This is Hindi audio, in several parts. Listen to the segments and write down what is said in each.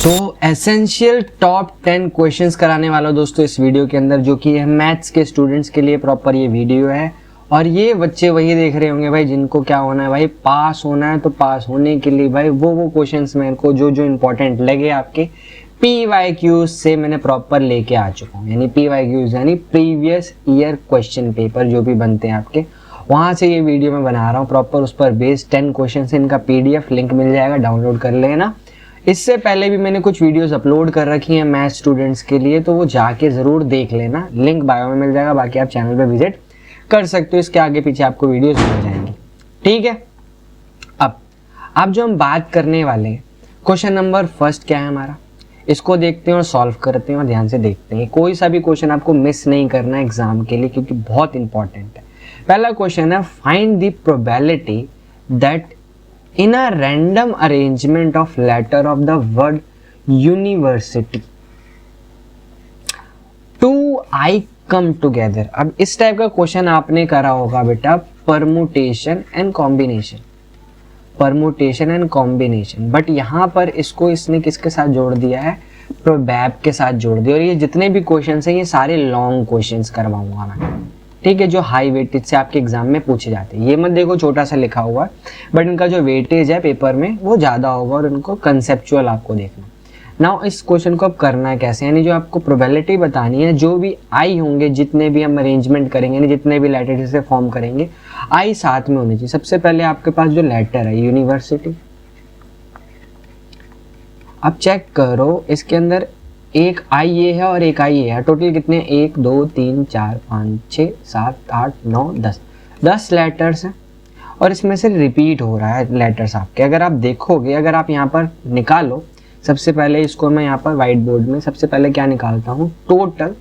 तो एसेंशियल टॉप 10 क्वेश्चंस कराने वाला दोस्तों इस वीडियो के अंदर, जो कि है मैथ्स के स्टूडेंट्स के लिए प्रॉपर ये वीडियो है। और ये बच्चे वही देख रहे होंगे भाई जिनको क्या होना है भाई, पास होना है। तो पास होने के लिए भाई वो क्वेश्चंस मेरे को जो इंपॉर्टेंट लगे आपके PYQ से मैंने प्रॉपर लेके आ चुका हूँ। यानी PYQ यानी प्रीवियस ईयर क्वेश्चन पेपर जो भी बनते हैं आपके, वहाँ से ये वीडियो मैं बना रहा हूँ प्रॉपर। उस पर बेस्ड 10 क्वेश्चन से इनका PDF लिंक मिल जाएगा, डाउनलोड कर लेना। इससे पहले भी मैंने कुछ वीडियोस अपलोड कर रखी हैं मैथ स्टूडेंट्स के लिए, तो वो जाके ज़रूर देख लेना, लिंक बायो में मिल जाएगा। बाकी आप चैनल पे विजिट कर सकते हो, इसके आगे पीछे आपको वीडियोस मिल जाएंगी। ठीक है, अब जो हम बात करने वाले हैं, क्वेश्चन नंबर फर्स्ट क्या है हमारा, इसको देखते हैं और सॉल्व करते हैं और ध्यान से देखते हैं। कोई सा भी क्वेश्चन आपको मिस नहीं करना है एग्जाम के लिए, क्योंकि बहुत इंपॉर्टेंट है। पहला क्वेश्चन है, find the probability that in a random arrangement of letter of the word university two I come together। अब इस टाइप का क्वेश्चन आपने करा होगा बेटा, permutation and combination, permutation and combination. But यहाँ पर इसको इसने किसके साथ जोड़ दिया है, प्रोबैब के साथ जोड़ दिया। और ये जितने भी क्वेश्चंस हैं ये सारे लॉन्ग क्वेश्चंस करवाऊंगा मैं, ठीक है, जो हाई वेटेज से आपके एग्जाम में पूछे जाते हैं। ये मत देखो छोटा सा लिखा हुआ है, बट इनका जो वेटेज है पेपर में वो ज़्यादा होगा और इनको कंसेप्चुअल आपको देखना। नाउ इस क्वेश्चन को अब करना कैसे, यानी जो आपको प्रोबेबिलिटी बतानी है, जो भी आई होंगे, जितने भी हम अरेंजमेंट करेंगे, यानी जितने भी लेटर से फॉर्म करेंगे, आई साथ में होनी चाहिए। सबसे पहले आपके पास जो लेटर है यूनिवर्सिटी, अब चेक करो इसके अंदर एक आई ये है और एक आई ये है। टोटल कितने, 1 2 3 4 5 6 7 8 9 10 लेटर्स हैं। और इसमें से रिपीट हो रहा है लेटर्स आपके। अगर आप देखोगे, अगर आप यहाँ पर निकालो, सबसे पहले इसको मैं यहाँ पर व्हाइट बोर्ड में सबसे पहले क्या निकालता हूँ, टोटल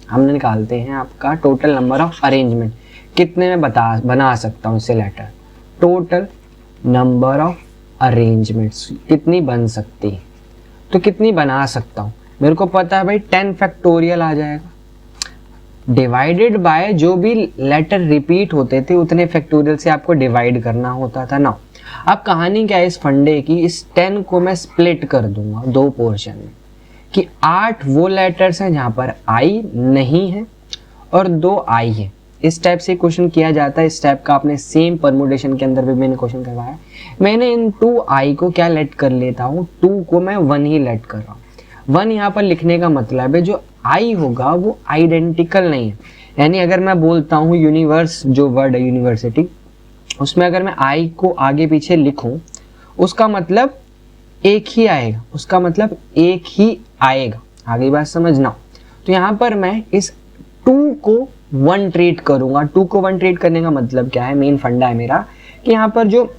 हम निकालते हैं आपका टोटल नंबर ऑफ अरेंजमेंट, कितने में बना सकता हूँ इससे letter. Total number of arrangements कितनी बन सकती है, तो कितनी बना सकता हूँ, मेरे को पता है भाई 10 फैक्टोरियल आ जाएगा, डिवाइडेड बाय जो भी लेटर रिपीट होते थे उतने फैक्टोरियल से आपको डिवाइड करना होता था ना। अब कहानी क्या है इस फंडे की, इस 10 को मैं स्प्लिट कर दूंगा 2 पोर्शन में, कि 8 वो लेटर्स हैं जहाँ पर आई नहीं है और 2 आई है। इस टाइप से क्वेश्चन किया जाता है। इस टाइप का आपने सेम परमुटेशन के अंदर भी मैंने क्वेश्चन करवाया। मैंने इन 2 आई को क्या लेट कर लेता हूँ, 2 को मैं 1 ही लेट कर रहा हूँ। 1 यहाँ पर लिखने का मतलब है जो आई होगा वो आइडेंटिकल नहीं है। यानी अगर मैं बोलता हूँ यूनिवर्स, जो वर्ड है यूनिवर्सिटी, उसमें अगर मैं आई को आगे पीछे लिखूं, उसका मतलब एक ही आएगा, उसका मतलब एक ही आएगा। आगे बात समझना। तो यहाँ पर मैं इस 2 को 1 ट्रीट करूंगा। 2 को 1 ट्रीट करने का मतलब क्या है, मेन फंडा है मेरा, कि यहाँ पर जो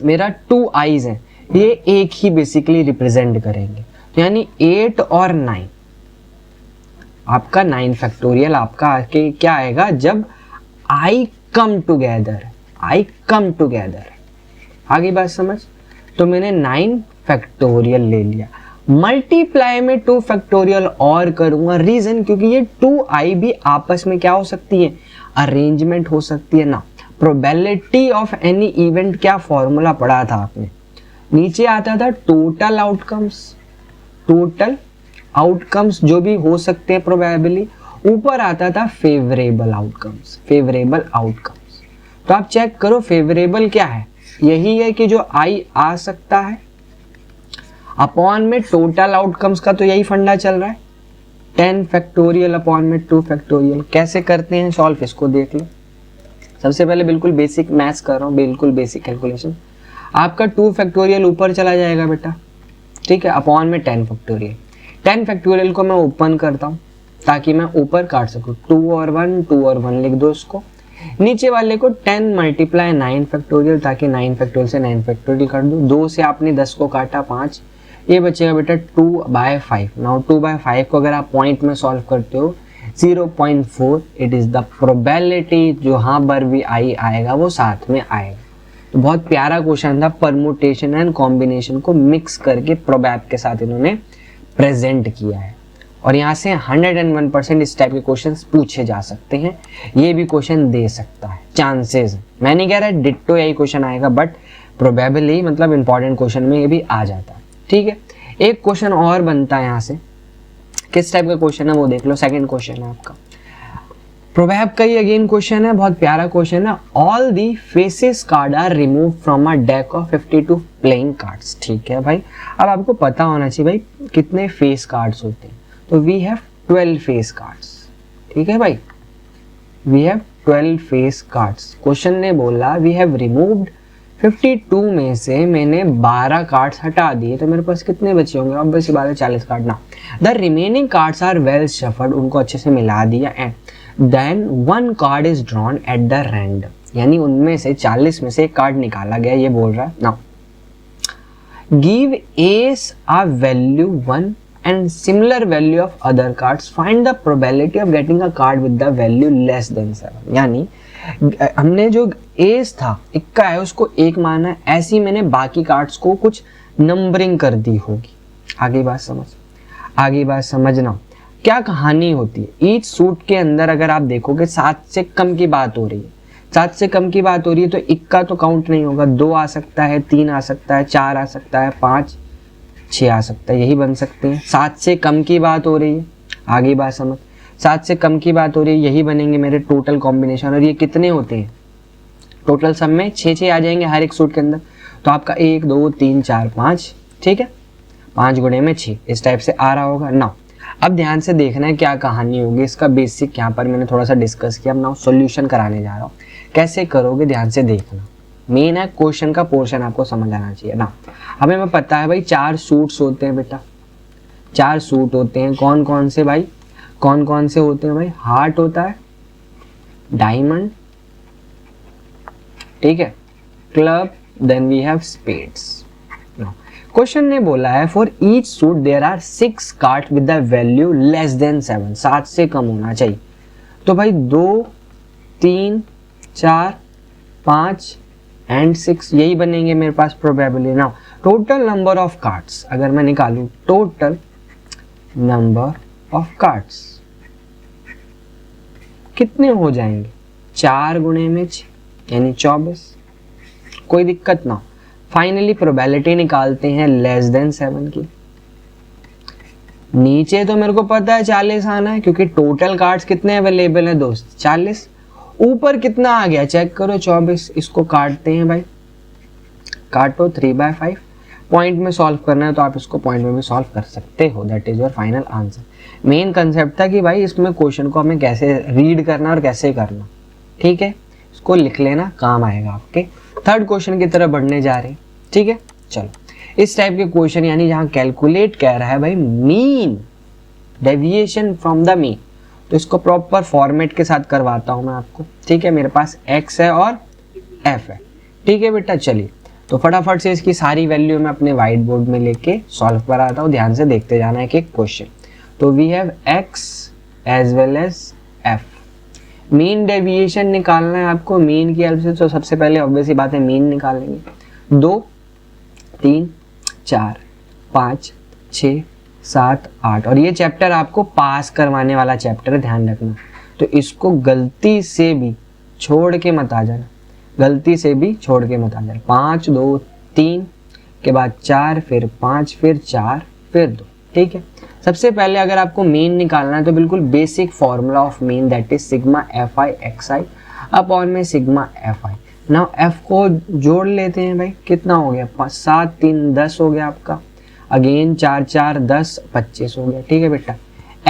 मेरा 2 आईज हैं ये एक ही बेसिकली रिप्रेजेंट करेंगे। तो यानी 8 और 9, आपका 9 फैक्टोरियल आपका आके क्या आएगा, जब आई कम टुगेदर, आई कम टुगेदर। आगे बात समझ। तो मैंने 9 फैक्टोरियल ले लिया, मल्टीप्लाई में 2 फैक्टोरियल और करूंगा। रीजन, क्योंकि ये 2 आई भी आपस में क्या हो सकती है, अरेंजमेंट हो सकती है ना। प्रोबेबिलिटी ऑफ एनी इवेंट, क्या फॉर्मूला पढ़ा था आपने, नीचे आता था टोटल आउटकम्स, टोटल आउटकम्स जो भी हो सकते हैं प्रोबेबली, ऊपर आता था फेवरेबल आउटकम्स, फेवरेबल आउटकम्स। तो आप चेक करो फेवरेबल क्या है, यही है कि जो आई आ सकता है अपॉन में टोटल आउटकम्स का, तो यही फंडा चल रहा है। 10 फैक्टोरियल अपॉन में 2 फैक्टोरियल। कैसे करते हैं सॉल्व, इसको देख लो। सबसे पहले बिल्कुल बेसिक मैथ्स कर रहा हूँ, बिल्कुल बेसिक कैलकुलेशन। आपका 2 फैक्टोरियल ऊपर चला जाएगा बेटा, ठीक है, अपॉन में 10 फैक्टोरियल। 10 फैक्टोरियल को मैं ओपन करता हूँ ताकि मैं ऊपर काट सकूँ। 2 और 1, 2 और 1 लिख दो इसको। नीचे वाले को 10 मल्टीप्लाई 9 फैक्टोरियल, ताकि 9 फैक्टोरियल से 9 फैक्टोरियल काट दो। 2 से आपने 10 को काटा, 5, ये बचेगा बेटा 2/5। नाउ 2/5 को अगर आप पॉइंट में सॉल्व करते हो 0.4, इट इज द प्रोबेबिलिटी जो हाँ पर भी आई आएगा वो साथ में आएगा। तो बहुत प्यारा क्वेश्चन था, परमुटेशन एंड कॉम्बिनेशन को मिक्स करके प्रोबैब के साथ इन्होंने प्रेजेंट किया है। और यहाँ से 101% इस टाइप के क्वेश्चंस पूछे जा सकते हैं। ये भी क्वेश्चन दे सकता है, चांसेस। मैं नहीं कह रहा डिट्टो यही क्वेश्चन आएगा, बट प्रोबेबली मतलब इंपॉर्टेंट क्वेश्चन में ये भी आ जाता है। ठीक है, एक क्वेश्चन और बनता है यहाँ से, किस टाइप का क्वेश्चन है वो देख लो। सेकंड क्वेश्चन है आपका प्रोबेब का ही अगेन क्वेश्चन है, बहुत प्यारा क्वेश्चन है। All the faces card are remove from a deck of 52 playing cards. ठीक है भाई, अब आपको पता होना चाहिए भाई कितने फेस कार्ड्स होते हैं, तो वी हैव 12 फेस कार्ड्स। ठीक है भाई, we have 12 face cards. Question ने बोला वी हैव रिमूव्ड 52 में से मैंने 12 कार्ड्स हटा दिए, तो मेरे पास कितने बचे होंगे? ऑब्वियसली बात है 40 कार्ड ना। The remaining cards are well shuffled, उनको अच्छे से मिला दिया। And then one card is drawn at the random, यानी उनमें से 40 में से एक कार्ड निकाला गया, ये बोल रहा है। Now give ace a value 1 and similar value of other cards, find the probability of getting a card with the value less than 7। यानी हमने जो एस था इक्का है उसको एक माना है, ऐसे ही मैंने बाकी कार्ड्स को कुछ नंबरिंग कर दी होगी। आगे बात समझना क्या कहानी होती है। ईच सूट के अंदर अगर आप देखोगे 7 से कम की बात हो रही है, 7 से कम की बात हो रही है तो इक्का तो काउंट नहीं होगा, 2 आ सकता है, 3 आ सकता है, 4 आ सकता है, 5 6 आ सकता है, यही बन सकते हैं। 7 से कम की बात हो रही है, आगे बात समझ, 7 से कम की बात हो रही है, यही बनेंगे मेरे टोटल कॉम्बिनेशन। और ये कितने होते हैं टोटल, सब में 6 आ जाएंगे हर एक सूट के अंदर, तो आपका 1 2 3 4 5, ठीक है, 5 गुणे में 6 इस टाइप से आ रहा होगा ना। अब ध्यान से देखना है क्या कहानी होगी, इसका बेसिक यहाँ पर मैंने थोड़ा सा डिस्कस किया। अब ना सॉल्यूशन कराने जा रहा हूँ, कैसे करोगे ध्यान से देखना। मेन है क्वेश्चन का पोर्शन आपको समझ आना चाहिए ना। हमें पता है भाई 4 सूट्स होते हैं बेटा, 4 सूट होते हैं। कौन कौन से भाई, कौन कौन से होते हैं भाई? हार्ट होता है, डायमंड, ठीक है, club, then we have spades. Question ने बोला है for each suit there are 6 card with the value less than 7, 7 से कम होना चाहिए। तो भाई 2 3 4 5 एंड 6 यही बनेंगे मेरे पास प्रोबेबली ना। टोटल नंबर ऑफ कार्ड्स अगर मैं निकालूं, टोटल नंबर ऑफ कार्ड्स कितने हो जाएंगे? 4 गुणे में 6 यानी 24, कोई दिक्कत ना। फाइनली प्रोबेबिलिटी निकालते हैं लेस देन 7 की। नीचे तो मेरे को पता है 40 आना है क्योंकि टोटल कार्ड्स कितने अवेलेबल है दोस्त, 40। ऊपर कितना आ गया चेक करो, 24। इसको काटते हैं भाई, काटो 3/5। पॉइंट में सॉल्व करना है तो आप इसको पॉइंट में भी सॉल्व कर सकते हो, that is your final answer. Main concept था कि भाई इसमें क्वेश्चन को हमें कैसे रीड करना और कैसे करना, ठीक है, इसको लिख लेना, काम आएगा आपके। थर्ड क्वेश्चन की तरफ बढ़ने जा रहे हैं, ठीक है। चलो इस टाइप के क्वेश्चन यानी जहाँ कैलकुलेट कह रहा है भाई mean deviation from the mean, तो इसको प्रॉपर फॉर्मेट के साथ करवाता हूं मैं आपको, ठीक है। मेरे पास x है और f है, ठीक है बेटा। चलिए तो फटाफट से इसकी सारी वैल्यू मैं अपने व्हाइट बोर्ड में लेके सॉल्व कराता हूँ, ध्यान से देखते जाना है कि क्वेश्चन। तो we have x as well as f। Mean deviation निकालना है आपको मीन की हेल्प से, तो सबसे पहले ऑब्वियसली बात है मीन निकालेंगे। 2 3 4 5 6 7 8, और ये चैप्टर आपको पास करवाने वाला चैप्टर है, ध्यान रखना। तो इसको गलती से भी छोड़ के मत आ जाना, गलती से भी छोड़ के मत आ जाना। 5 2 3 के बाद 4, फिर 5, फिर 4, फिर 2, ठीक है। सबसे पहले अगर आपको मीन निकालना है तो बिल्कुल basic formula of mean, that is sigma F I X I upon में sigma F I. Now F को जोड़ लेते हैं भाई, कितना हो गया? 5 7 3 10 हो गया आपका, अगेन 4 4 10 25 हो गया, ठीक है बेटा।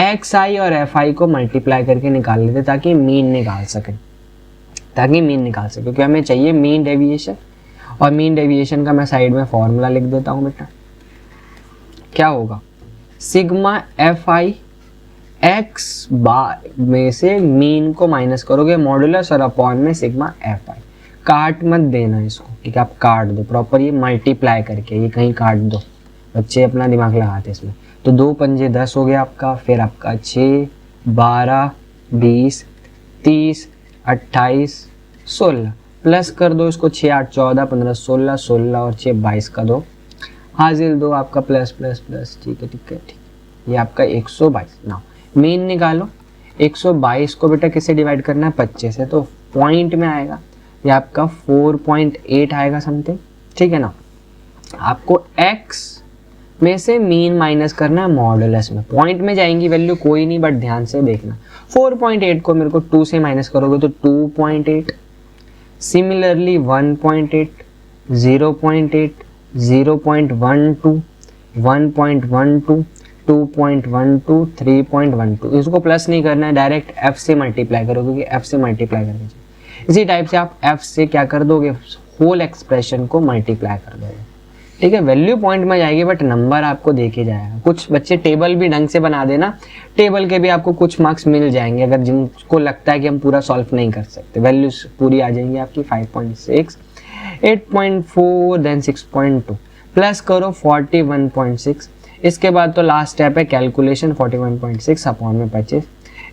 एक्स आई और एफ आई को मल्टीप्लाई करके निकाल लेते ताकि मीन निकाल सके, क्योंकि हमें चाहिए मीन डेविएशन। और मीन डेविएशन का मैं साइड में फॉर्मूला लिख देता हूँ बेटा। क्या होगा? सिग्मा एफ आई एक्स बार में से मीन को माइनस करोगे मॉडुलस और अपॉन में सिग्मा एफ आई। काट मत देना इसको, ठीक है, आप काट दो प्रॉपर, ये मल्टीप्लाई करके, ये कहीं काट दो, बच्चे अपना दिमाग लगाते इसमें। तो 2 पंजे 10 हो गया आपका, फिर आपका 6 12 20 30 28 16, प्लस कर दो इसको, 6 8 14 15 16 16 और 6 22 का 2 हाजिर, 2 आपका प्लस प्लस प्लस, ठीक है ठीक है ठीक, ये आपका 122। ना मीन निकालो, 122 को बेटा किससे डिवाइड करना है? 25 से, तो पॉइंट में आएगा, ये आपका 4.8 आएगा समथिंग, ठीक है ना। आपको x में से मीन माइनस करना है मॉडुलस में, पॉइंट में जाएंगी वैल्यू कोई नहीं, बट ध्यान से देखना 4.8 को मेरे को 2 से माइनस करोगे तो 2.8, सिमिलरली 1.8, 0.8, 0.12, 1.12, 2.12, 3.12, इसको प्लस नहीं करना है, डायरेक्ट f से मल्टीप्लाई करो क्योंकि f से मल्टीप्लाई करके इसी टाइप से आप f से क्या कर दोगे, होल एक्सप्रेशन को मल्टीप्लाई कर दोगे, ठीक है। वैल्यू पॉइंट में जाएगी बट नंबर आपको देखे जाएगा। कुछ बच्चे टेबल भी ढंग से बना देना, टेबल के भी आपको कुछ मार्क्स मिल जाएंगे अगर जिनको लगता है कि हम पूरा सॉल्व नहीं कर सकते। वैल्यूज पूरी आ जाएंगी आपकी 5.6, 8.4, देन 6.2, प्लस करो 41.6। इसके बाद तो लास्ट स्टेप है कैलकुलेशन, 41.6 अपॉन में 25,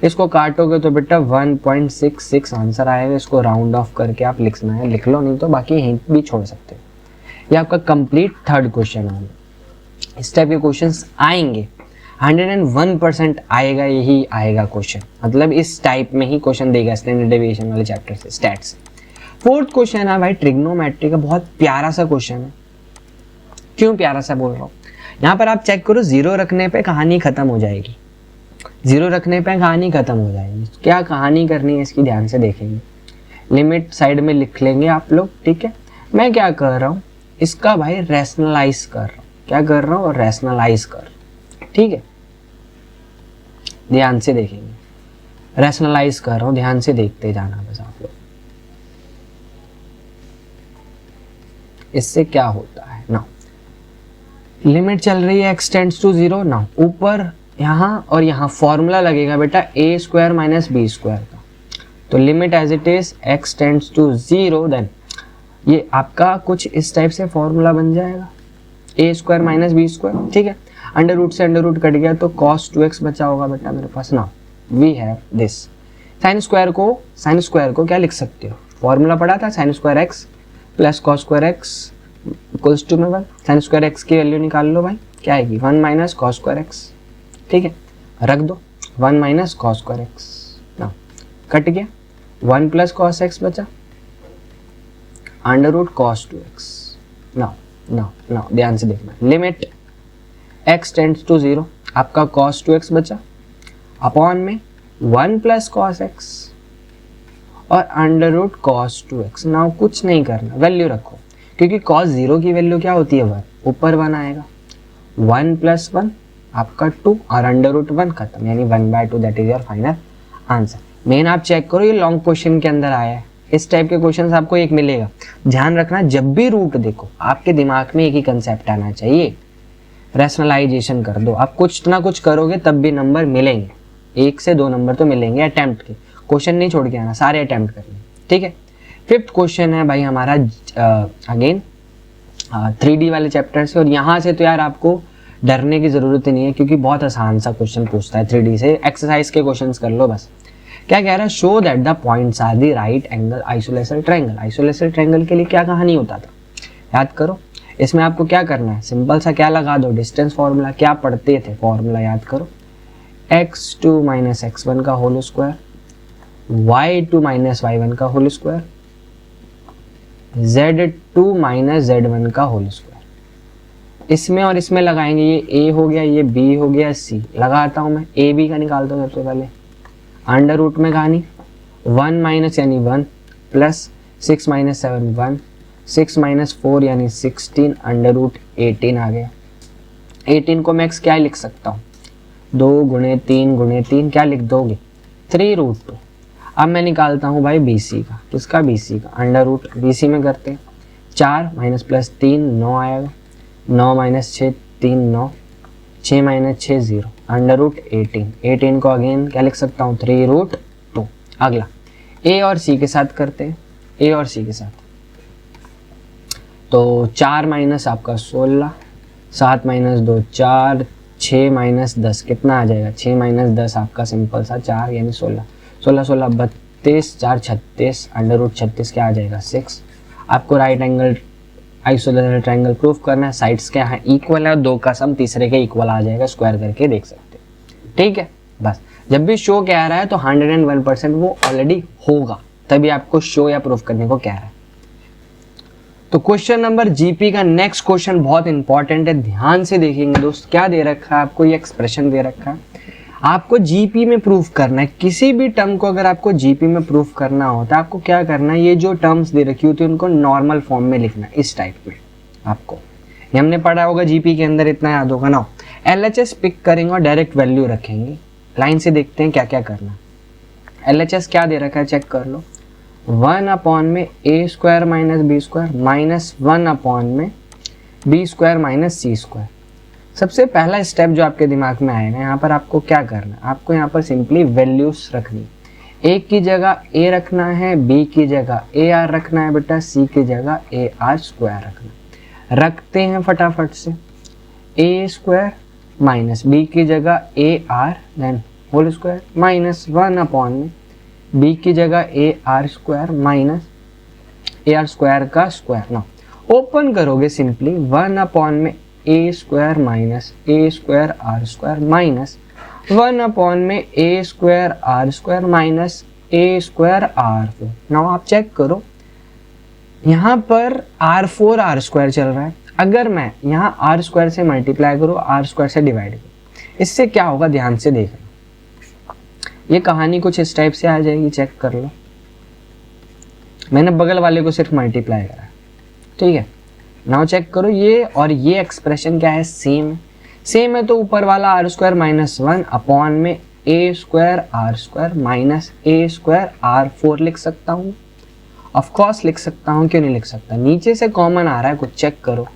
इसको काटोगे तो बेटा 1.66 आंसर आएगा। इसको राउंड ऑफ करके आप लिखना है, लिख लो, नहीं तो बाकी हिंट भी छोड़ सकते हो। ये आपका कंप्लीट थर्ड क्वेश्चन है। इस टाइप के क्वेश्चंस आएंगे, 101% आएगा, यही आएगा क्वेश्चन, मतलब इस टाइप में ही क्वेश्चन देगा स्टैंडर्ड डेविएशन वाले चैप्टर से, स्टैट्स। फोर्थ क्वेश्चन है भाई ट्रिग्नोमेट्री का, बहुत प्यारा सा क्वेश्चन है। क्यों प्यारा सा बोल रहा हूँ, यहाँ पर आप चेक करो, जीरो रखने पे कहानी खत्म हो जाएगी, जीरो रखने पे कहानी खत्म हो जाएगी। क्या कहानी करनी है इसकी ध्यान से देखेंगे, लिमिट साइड में लिख लेंगे आप लोग, ठीक है। मैं क्या कर रहा हूँ, इसका भाई रैशनलाइज कर रहा हूँ, क्या कर रहा हूँ, रैशनलाइज कर रहा हूँ, ठीक है। ध्यान से देखेंगे, रैशनलाइज कर रहा हूँ, ध्यान से देखते जाना बस आप लोग। इससे क्या होता है ना, लिमिट चल रही है x टेंड्स टू 0 ना, ऊपर यहाँ और यहाँ फॉर्मूला लगेगा बेटा a square minus b square का, तो limit as it is x tends to 0, then ये आपका कुछ इस टाइप से फॉर्मूला बन जाएगा, a square minus b square, ठीक है। अंडर रूट से अंडर रूट कट गया तो cos 2x बचा होगा बेटा मेरे पास ना, we have this. Sine square को क्या लिख सकते हो, फॉर्मूला पढ़ा था, sine square x plus cos square x equals to में 1। साइन स्क्वायर x की वैल्यू निकाल लो भाई, क्या आएगी, 1 माइनस कॉस स्क्वायर x, ठीक है, रख दो 1 माइनस कॉस स्क्वायर x ना, कट गया, 1 प्लस कॉस x बचा, under root cos 2x। Now ध्यान से देखना, लिमिट x टेंड्स टू 0, आपका कॉस 2x बचा, अपॉन में 1 प्लस कॉस x और under root cos 2x। Now कुछ नहीं करना, वैल्यू रखो, क्योंकि कॉस 0 की वैल्यू क्या होती है 1, ऊपर 1 आएगा, 1 प्लस 1 आपका 2 और अंडर रूट 1 खत्म, यानी 1/2, that is your final answer. Main आप चेक करो, ये लॉन्ग क्वेश्चन के अंदर आया है, इस टाइप के क्वेश्चंस आपको एक मिलेगा। ध्यान रखना, जब भी रूट देखो आपके दिमाग में एक ही कंसेप्ट आना चाहिए, रैशनलाइजेशन कर दो। आप कुछ ना कुछ करोगे तब भी नंबर मिलेंगे, 1 से 2 नंबर तो मिलेंगे अटेम्प्ट के, क्वेश्चन नहीं छोड़ के आना, सारे अटेम्प्ट करने, ठीक है। फिफ्थ क्वेश्चन है भाई हमारा अगेन 3D वाले चैप्टर से, और यहाँ से तो यार आपको डरने की जरूरत ही नहीं है क्योंकि बहुत आसान सा क्वेश्चन पूछता है 3D से। एक्सरसाइज के क्वेश्चंस कर लो बस। क्या कह रहा है, show that the points are the right angle isolator triangle. Isolator triangle के लिए क्या कहानी होता था, याद करो। इसमें आपको क्या करना है, सिंपल सा क्या लगा दो, डिस्टेंस फॉर्मूला। क्या पढ़ते थे, फॉर्मूला याद करो, x2 माइनस x1 का whole square, y2 minus y1 का whole square, z2 minus z1 का होल स्क्वायर। इसमें और इसमें लगाएंगे, ये a हो गया, ये b हो गया, c लगाता हूं मैं, a b का निकालता हूं सबसे पहले। अंडर रूट में कहानी 1 माइनस यानी 1 प्लस 6 माइनस 7 1, 6 माइनस 4 यानी 16, अंडर रूट 18 आ गया। 18 को मैं क्या लिख सकता हूँ, 2 गुणे 3 गुणे 3 क्या लिख दोगे, 3√2। अब मैं निकालता हूँ भाई BC का, किसका, BC का। अंडर रूट BC में करते हैं, 4 माइनस प्लस 3 9 आएगा, 9 माइनस 6 3 9, 6 माइनस 6 0, अंडर रूट 18। 18 को अगेन क्या लिख सकता हूँ, 3√2। अगला A और C के साथ करते हैं, A और C के साथ। तो 4 माइनस आपका 16, 7 माइनस 2 4, 6 माइनस 10 कितना आ जाएगा, 6 माइनस 10 आपका सिंपल सा 4 यानी 16, 16 16 32, 4 36, अंडर रूट 36 क्या आ जाएगा 6। आपको right angle isolator triangle proof करना है, साइड्स क्या है इक्वल है, 2 का सम तीसरे के इक्वल आ जाएगा, स्क्वायर करके देख सकते हैं, ठीक है। बस जब भी शो कह रहा है तो 101% वो ऑलरेडी होगा, तभी आपको शो या प्रूफ करने को कह रहा है। तो क्वेश्चन नंबर जीपी का नेक्स्ट क्वेश्चन बहुत इंपॉर्टेंट है, ध्यान से देखेंगे दोस्त। क्या दे रखा है आपको, ये एक्सप्रेशन दे रखा है, आपको जीपी में प्रूफ करना है। किसी भी टर्म को अगर आपको जीपी में प्रूफ करना होता है, आपको क्या करना है, ये जो टर्म्स दे रखी होती है उनको नॉर्मल फॉर्म में लिखना है, इस टाइप में। आपको ये हमने पढ़ा होगा जीपी के अंदर, इतना याद होगा ना। एलएचएस पिक करेंगे और डायरेक्ट वैल्यू रखेंगे। लाइन से देखते हैं क्या क्या करना है। एलएचएस क्या दे रखा है चेक कर लो, 1 अपॉन में A square minus B square minus 1 upon में B square minus C square. सबसे पहला स्टेप जो आपके दिमाग में आएगा, यहाँ पर आपको क्या करना है, आपको यहाँ पर सिंपली वैल्यूज रखनी। ए की जगह ए रखना है, बी की जगह ए आर रखना है बेटा, सी की जगह ए आर स्क्वायर रखना है। रखते हैं फटाफट से, ए स्क्वायर माइनस बी की जगह A R then whole square minus 1 upon में बी की जगह A R square minus A R square का स्क्वायर। ना ओपन करोगे सिंपली 1 अपॉन में A square minus A square R square minus 1 upon में A square R square minus A square R 4। Now आप चेक करो, यहाँ पर R4 आर स्क्वायर चल रहा है। अगर मैं यहाँ आर स्क्वायर से मल्टीप्लाई करूँ, आर स्क्वायर से डिवाइड करूँ, इससे क्या होगा ध्यान से देखना। ये कहानी कुछ इस टाइप से आ जाएगी, चेक कर लो। मैंने बगल वाले को सिर्फ मल्टीप्लाई करा, ठीक है। नाउ चेक करो, ये और ये एक्सप्रेशन क्या है, सेम है तो ऊपर वाला आर स्क्वायर माइनस 1 अपॉन में A square R square minus A square R 4 लिख सकता हूँ। ऑफ कोर्स लिख सकता हूँ, क्यों नहीं लिख सकता। नीचे से कॉमन आ रहा है कुछ, चेक करो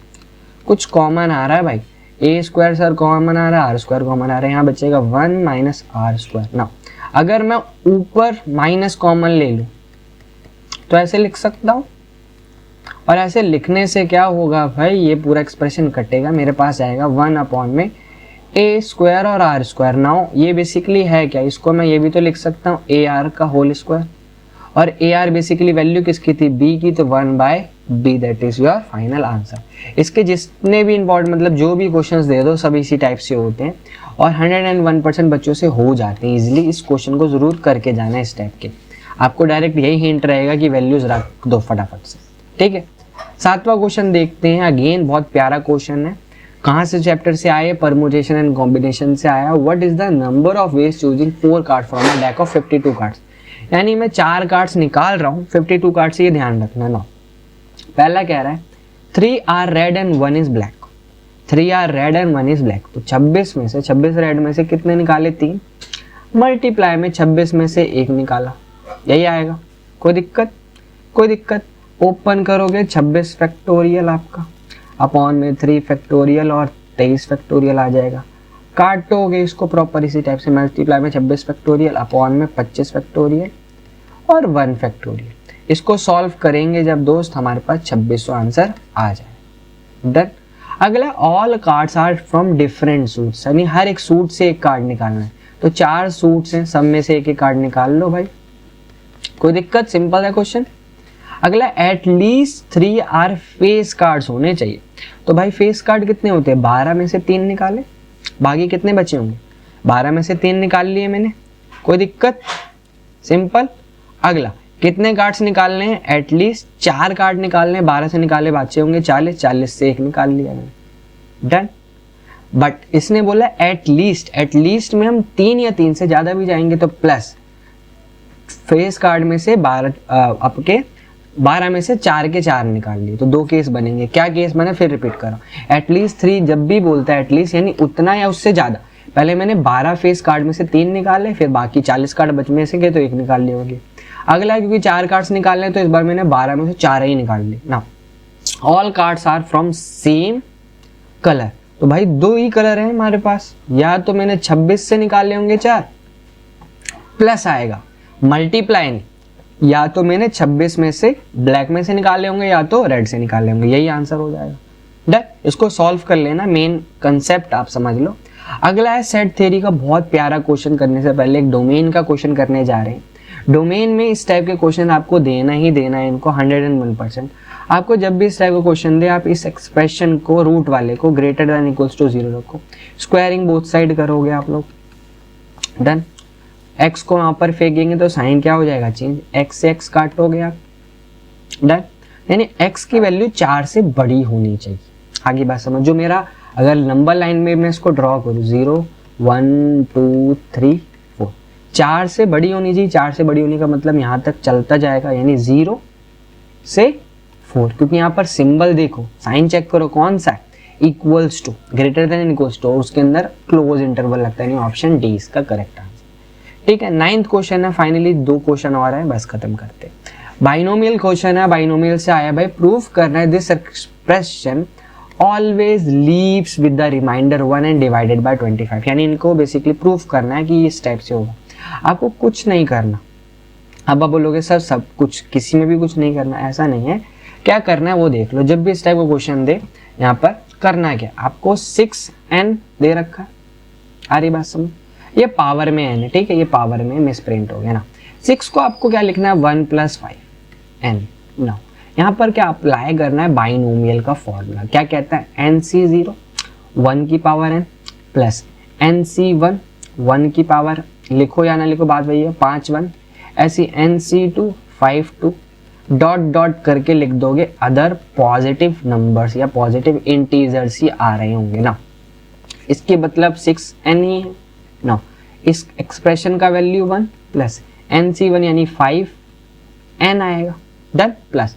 कुछ कॉमन आ रहा है भाई। ए स्क्वायर सर कॉमन आ रहा है, आर स्क्वायर कॉमन आ रहा है, यहाँ बचेगा 1 माइनस आर स्क्वायर। ना अगर मैं ऊपर माइनस कॉमन ले लूँ तो ऐसे लिख सकता हूँ, और ऐसे लिखने से क्या होगा भाई, ये पूरा एक्सप्रेशन कटेगा, मेरे पास आएगा 1 अपॉन में ए स्क्वायर और आर स्क्वायर। नाउ ये बेसिकली है क्या, इसको मैं ये भी तो लिख सकता हूँ ए आर का होल स्क्वायर, और ए आर बेसिकली वैल्यू किसकी थी, बी की, तो 1 by B, that is your final answer. इसके जितने भी इंपॉर्टेंट मतलब जो भी क्वेश्चंस दे दो सब इसी टाइप से होते हैं, और 101% बच्चों से हो जाते हैं इजीली। इस क्वेश्चन को जरूर करके जाना है इस टाइप के, आपको डायरेक्ट यही हिंट रहेगा कि वैल्यूज रख दो फटाफट से, ठीक है। 7वां क्वेश्चन देखते हैं, अगेन बहुत प्यारा क्वेश्चन है। कहाँ से चैप्टर से आए, परमुटेशन एंड कॉम्बिनेशन से आया। What is the number of ways choosing 4 card from a deck of 52 cards. यानी मैं 4 कार्ड्स निकाल रहा हूँ 52 कार्ड से, ये ध्यान रखना ना। पहला कह रहा है 3 are red and 1 is black. 3 are red and 1 is black. तो 26 में से, 26 रेड में से कितने निकाले, 3, मल्टीप्लाई में 26 में से 1 निकाला, यही आएगा। कोई दिक्कत, कोई दिक्कत। ओपन करोगे 26 फैक्टोरियल आपका अपॉन में 3 फैक्टोरियल और 23 फैक्टोरियल आ जाएगा। काटोगे इसको प्रॉपर इसी टाइप से, मल्टीप्लाई में 26 फैक्टोरियल अपॉन में 25 फैक्टोरियल और 1 फैक्टोरियल। इसको सॉल्व करेंगे जब दोस्त, हमारे पास 2600 आंसर आ जाए। डन। अगला, all cards are from different suits, यानी हर एक सूट से एक कार्ड निकालना है। तो 4 सूट्स हैं, सब में से एक एक कार्ड निकाल लो भाई, कोई दिक्कत, सिंपल है क्वेश्चन। अगला, एटलीस्ट 3 आर फेस कार्ड्स होने चाहिए। तो भाई फेस कार्ड कितने होते हैं, 12 में से 3 निकाले, बाकी कितने बचे होंगे, 12 में से 3 निकाल लिए मैंने, कोई दिक्कत, सिंपल। अगला, कितने कार्ड्स निकालने हैं, एटलीस्ट 4 कार्ड निकालने हैं, 12 से निकाले बचे होंगे 40, 40 से 1 निकाल लिया मैंने, डन। बट इसने बोला एटलीस्ट, एटलीस्ट में हम 3 या 3 से ज़्यादा भी जाएंगे तो प्लस फेस कार्ड में से 12 में से 4 के 4 निकाल लिए, तो 2 केस बनेंगे। क्या केस बने, फिर रिपीट करो। एटलीस्ट 3 जब भी बोलता है एटलीस्ट यानी उतना या उससे ज़्यादा। पहले मैंने 12 फेस कार्ड में से 3 निकाले, फिर बाकी 40 कार्ड बच में से गए तो 1 निकाल लिए होंगे। अगला, क्योंकि 4 कार्ड्स निकालने हैं तो इस बार मैंने 12 में से 4 ही निकाल लिए ना। All cards are from same colour. तो भाई 2 ही कलर हैं हमारे पास, या तो मैंने 26 से निकाले होंगे 4, प्लस आएगा मल्टीप्लाई नहीं, या तो मैंने 26 में से ब्लैक में से निकाले होंगे या तो रेड से निकाले होंगे, यही आंसर हो जाएगा। डन। इसको सॉल्व कर लेना, मेन कंसेप्ट आप समझ लो। अगला है सेट थ्योरी का बहुत प्यारा क्वेश्चन। करने से पहले एक डोमेन का क्वेश्चन करने जा रहे हैं। डोमेन में इस टाइप के क्वेश्चन आपको देना ही देना है इनको 101%। आपको जब भी इस टाइप का क्वेश्चन दे, आप इस एक्सप्रेशन को, रूट वाले को ग्रेटर देन इक्वल्स टू 0 रखो, स्क्वायरिंग बोथ साइड करोगे आप लोग। डन। x को वहां पर फेंकेंगे तो साइन क्या हो जाएगा, चेंज, x से x काटोगे आप। डन। यानी x की वैल्यू 4 से बड़ी होनी चाहिए। आगे बात समझ, जो मेरा अगर नंबर लाइन में मैं इसको ड्रॉ करूँ 0 1 2 3 4, 4 से बड़ी होनी चाहिए। 4 से बड़ी होने का मतलब यहाँ तक चलता जाएगा, यानी 0 से 4, क्योंकि यहाँ पर सिंबल देखो, साइन चेक करो कौन सा है, equals to, greater than equals to, उसके अंदर क्लोज इंटरवल लगता है, ऑप्शन डी इसका करेक्ट आंसर। ठीक है, 9th क्वेश्चन है, फाइनली 2 क्वेश्चन और है, बस खत्म करते हैं। बाइनोमियल क्वेश्चन है, बाइनोमियल से आया भाई, प्रूफ करना है this expression always leaves with the reminder 1 and divided by 25, यानी इनको बेसिकली प्रूफ करना है कि इस टाइप से होगा। आपको कुछ नहीं करना। अब आप बोलोगे सर सब कुछ, किसी में भी कुछ नहीं करना, ऐसा नहीं है। क्या करना है वो देख लो। जब भी इस टाइप का क्वेश्चन दे, यहाँ पर करना क्या, आपको 6n दे रखा है, आ रही बात समझ, ये पावर में n है, ठीक है, ये पावर में मिसप्रिंट हो गया ना। 6 को आपको क्या लिखना है, 1 + 5n ना। यहाँ पर क्या अप्लाई करना है, बाइनोमियल का फॉर्मूला क्या कहता है, nc0 1 की पावर n प्लस nc1 1 की पावर, लिखो या ना लिखो बात वही है, 5 1, ऐसी nc2 5 2, डॉट डॉट करके लिख दोगे अदर पॉजिटिव नंबर्स या पॉजिटिव इंटीजर्स ही आ रहे होंगे ना। इसके मतलब 6n ही है ना। इस एक्सप्रेशन का वैल्यू 1 प्लस nc1 यानी 5n आएगा, डन, प्लस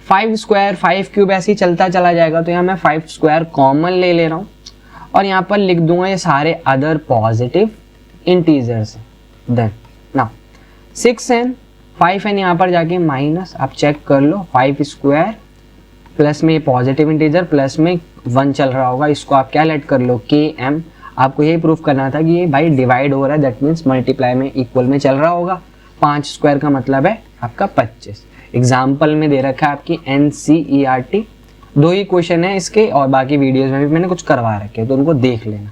5 स्क्वायर 5 क्यूब ऐसे ही चलता चला जाएगा। तो यहाँ मैं 5 स्क्वायर कॉमन ले रहा हूँ और यहाँ पर लिख दूंगा ये सारे अदर पॉजिटिव इंटीजर्स हैं, देन ना 6n 5n यहाँ पर जाके माइनस, आप चेक कर लो, 5 स्क्वायर प्लस में पॉजिटिव इंटीजर प्लस में 1 चल रहा होगा, इसको आप क्या लेट कर लो km। आपको यही प्रूफ करना था कि ये भाई डिवाइड हो रहा है, दैट मीन्स मल्टीप्लाई में इक्वल में चल रहा होगा। 5 स्क्वायर का मतलब है आपका 25। एग्जाम्पल में दे रखा है आपकी NCERT, 2 ही क्वेश्चन है इसके, और बाकी वीडियोज में भी मैंने कुछ करवा रखे हैं, तो उनको देख लेना।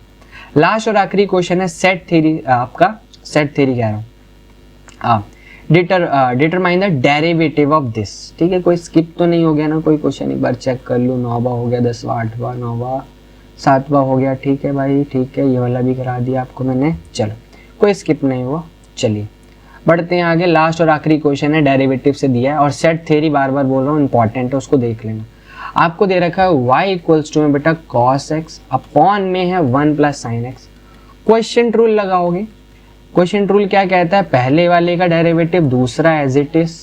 लास्ट और आखिरी क्वेश्चन है सेट थ्योरी, आपका सेट थ्योरी कह रहा हूँ, determine the derivative of this. ठीक है, कोई स्किप तो नहीं हो गया ना कोई क्वेश्चन, एक बार चेक कर लो। 9वां हो गया, 10वां, 8वां, 9वां, 7वां हो गया, ठीक है भाई, ठीक है, ये वाला भी करा दिया आपको मैंने, चलो कोई स्किप नहीं हुआ। चलिए बढ़ते हैं आगे, लास्ट और आखिरी क्वेश्चन है, डेरिवेटिव से दिया है, और सेट थ्योरी बार बार बोल रहा हूँ, इंपॉर्टेंट है, उसको देख लेना। आपको दे रखा है y = में बेटा cos x अपॉन में है 1 + sin x। क्वेश्चन रूल लगाओगे। क्वेश्चन रूल क्या कहता है, पहले वाले का डेरिवेटिव दूसरा एज इट इज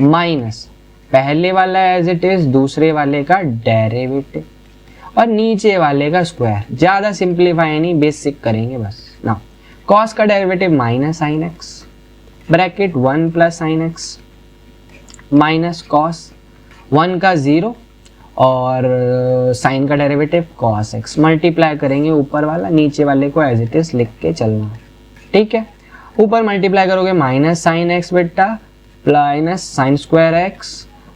माइनस पहले वाला एज इट इज दूसरे वाले का डेरिवेटिव और नीचे वाले का स्क्वायर। ज्यादा सिंप्लीफाई नहीं, बेसिक करेंगे बस ना। cos का derivative minus sin x bracket 1 + sin x minus cos 1 का 0 और साइन का डेरिवेटिव cos x, मल्टीप्लाई करेंगे ऊपर वाला, नीचे वाले को एज इट इज लिख के चलना। ठीक है, ऊपर मल्टीप्लाई करोगे माइनस sin x बेटा minus sin² x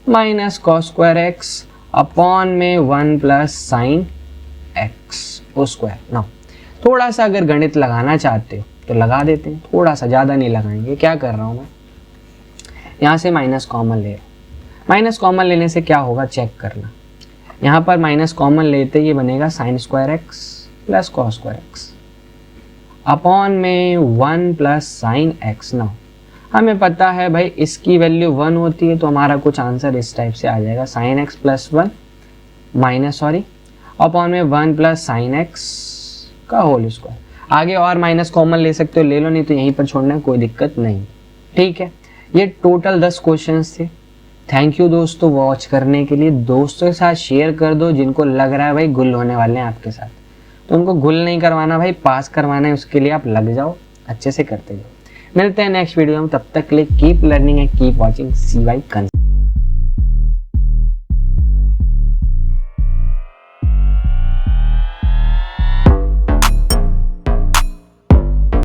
minus cos² x upon में 1 + sin x वो स्क्वायर ना। थोड़ा सा अगर गणित लगाना चाहते हो तो लगा देते हैं, थोड़ा सा, ज़्यादा नहीं लगाएंगे। क्या कर रहा हूँ मैं, यहाँ से माइनस कॉमन ले रहा हूँ। माइनस कॉमन लेने से क्या होगा चेक करना, यहाँ पर माइनस कॉमन लेते ये बनेगा sin² x plus cos² x upon में 1 + sin x ना। हमें पता है भाई इसकी वैल्यू 1 होती है, तो हमारा कुछ आंसर इस टाइप से आ जाएगा, sin x + 1 माइनस अपॉन में 1 + sin x का होल स्क्वायर। आगे और माइनस कॉमन ले सकते हो, ले लो, नहीं तो यहीं पर छोड़ना है, कोई दिक्कत नहीं। ठीक है, ये टोटल 10 क्वेश्चंस थे। थैंक यू दोस्तों वॉच करने के लिए। दोस्तों के साथ शेयर कर दो जिनको लग रहा है भाई गुल होने वाले हैं आपके साथ, तो उनको गुल नहीं करवाना भाई, पास करवाना है, उसके लिए आप लग जाओ, अच्छे से करते जाओ। मिलते हैं नेक्स्ट वीडियो में, तब तक के लिए keep learning and keep watching CY concept.